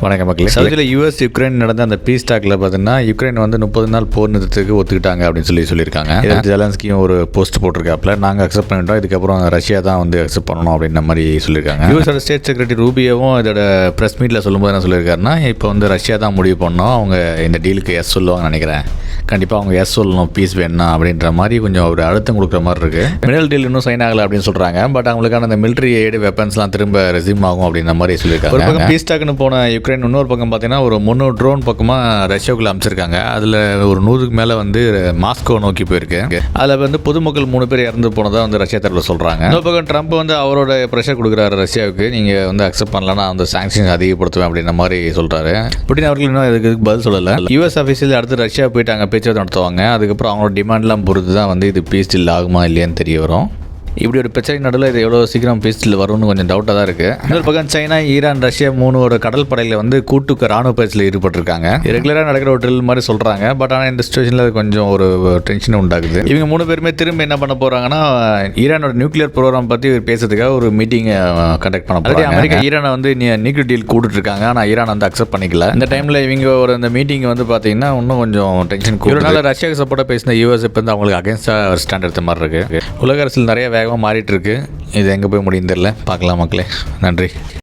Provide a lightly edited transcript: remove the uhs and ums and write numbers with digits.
வணக்கம் மக்களே. சவுதியில் யுக்ரைன் நடந்த அந்த பீஸ் டாக்ல பார்த்தீங்கன்னா யுக்ரைன் வந்து 30 நாள் போர் நிறுத்தத்துக்கு ஒத்துக்கிட்டாங்க அப்படின்னு சொல்லியிருக்காங்க. ஜெலன்ஸ்கியும் ஒரு போஸ்ட் போட்டிருக்காப்புல, நாங்கள் அக்செப்ட் பண்ணிட்டோம், இதுக்கப்புறம் ரஷ்யா தான் வந்து அக்செப்ட் பண்ணணும் அப்படின்ற மாதிரி சொல்லியிருக்காங்க. யூஎஸோட ஸ்டேட் செக்ரட்டரி ரூபியோவும் இதோட ப்ரெஸ் மீட்டில் சொல்லும்போது என்ன சொல்லியிருக்காருன்னா, இப்போ வந்து ரஷ்யா தான் முடிவு பண்ணோம், அவங்க இந்த டீலுக்கு எஸ் சொல்லுவாங்கன்னு நினைக்கிறேன், கண்டிப்பாக அவங்க எஸ் சொல்லணும், பீஸ் வேணும் அப்படின்ற மாதிரி கொஞ்சம் ஒரு அழுத்தம் கொடுக்குற மாதிரி இருக்கு. மிடில் டீல் இன்னும் சைன் ஆகலை அப்படின்னு சொல்கிறாங்க. பட் அவங்களுக்கான அந்த மிலிட்டரி எய்டு வெப்பன்ஸ்லாம் திரும்ப ரெஸ்யூம் ஆகும் அப்படின்ற மாதிரி சொல்லியிருக்காங்க. ஒரு பக்கம் பீஸ் டாக்னு போன யுக்ரைன் இன்னொரு பக்கம் பார்த்தீங்கன்னா ஒரு 300 ட்ரோன் பக்கமாக ரஷ்யாவுக்குள்ள அமைச்சிருக்காங்க. அதில் ஒரு 100க்கு மேலே வந்து மாஸ்கோ நோக்கி போயிருக்கு. அதில் வந்து பொதுமக்கள் 3 பேர் இறந்து போனதாக வந்து ரஷ்யா தரப்பில் சொல்கிறாங்க. இன்னொரு பக்கம் ட்ரம்ப் வந்து அவரோட ப்ரெஷர் கொடுக்குறாரு ரஷ்யாவுக்கு, நீங்கள் வந்து அக்செப்ட் பண்ணலன்னா அந்த சாங்ஷன்ஸ் அதிகப்படுத்துவேன் அப்படின்ற மாதிரி சொல்கிறாரு. புட்டின் அவர்கள் இன்னும் இதுக்கு பதில் சொல்லலை. யூஎஸ் ஆஃபீஸில் அடுத்து ரஷ்யா போயிட்டாங்க, பேச்சுவார்த்தை நடத்துவாங்க. அதுக்கப்புறம் அவங்களோட டிமாண்ட்லாம் பொறுத்து தான் வந்து இது பீஸ் டீல் ஆகுமா இல்லையான்னு தெரிய வரும். இப்படி ஒரு பிரச்சனை நடுவில் இது எவ்வளோ சீக்கிரம் பீஸ்டில் வரும்னு கொஞ்சம் டவுட்டாக தான் இருக்குது. இன்னொரு பக்கம் சைனா, ஈரான், ரஷ்யா 3 கடல் படையில் வந்து கூட்டுக்கு ராணுவ பயிற்சியில் ஈடுபட்டிருக்காங்க. ரெகுலராக நடக்கிற ஒரு ட்ரில் மாதிரி சொல்கிறாங்க. பட் ஆனால் இந்த சுச்சுவேஷனில் கொஞ்சம் ஒரு டென்ஷன் உண்டாகுது. இவங்க 3 பேருமே திரும்ப என்ன பண்ண போகிறாங்கன்னா, ஈரானோட நியூக்ளியர் ப்ரோக்ராம் பற்றி பேசுறதுக்காக ஒரு மீட்டிங்கை கண்டக்ட் பண்ண போகிறாங்க. அமெரிக்கா ஈரானை வந்து நியூக்ளியர் டீல் கூட்டுருக்காங்க, ஆனால் ஈரான் வந்து அக்செப்ட் பண்ணிக்கல. இந்த டைமில் இவங்க ஒரு இந்த மீட்டிங் வந்து பார்த்தீங்கன்னா இன்னும் கொஞ்சம் டென்ஷன் கூட. இதனால ரஷ்யாவுக்கு சப்போர்ட்டாக பேசின யூஎஸ் இப்போ வந்து அவங்களுக்கு அகேன்ஸ்டாக ஒரு ஸ்டாண்ட் எடுத்த மாதிரி இருக்குது. உலக அரசியல் நிறைய வேகமாக மாறிட்டு இருக்கு. இது எங்கே போய் முடியும் தெரியல. பார்க்கலாம் மக்களே. நன்றி.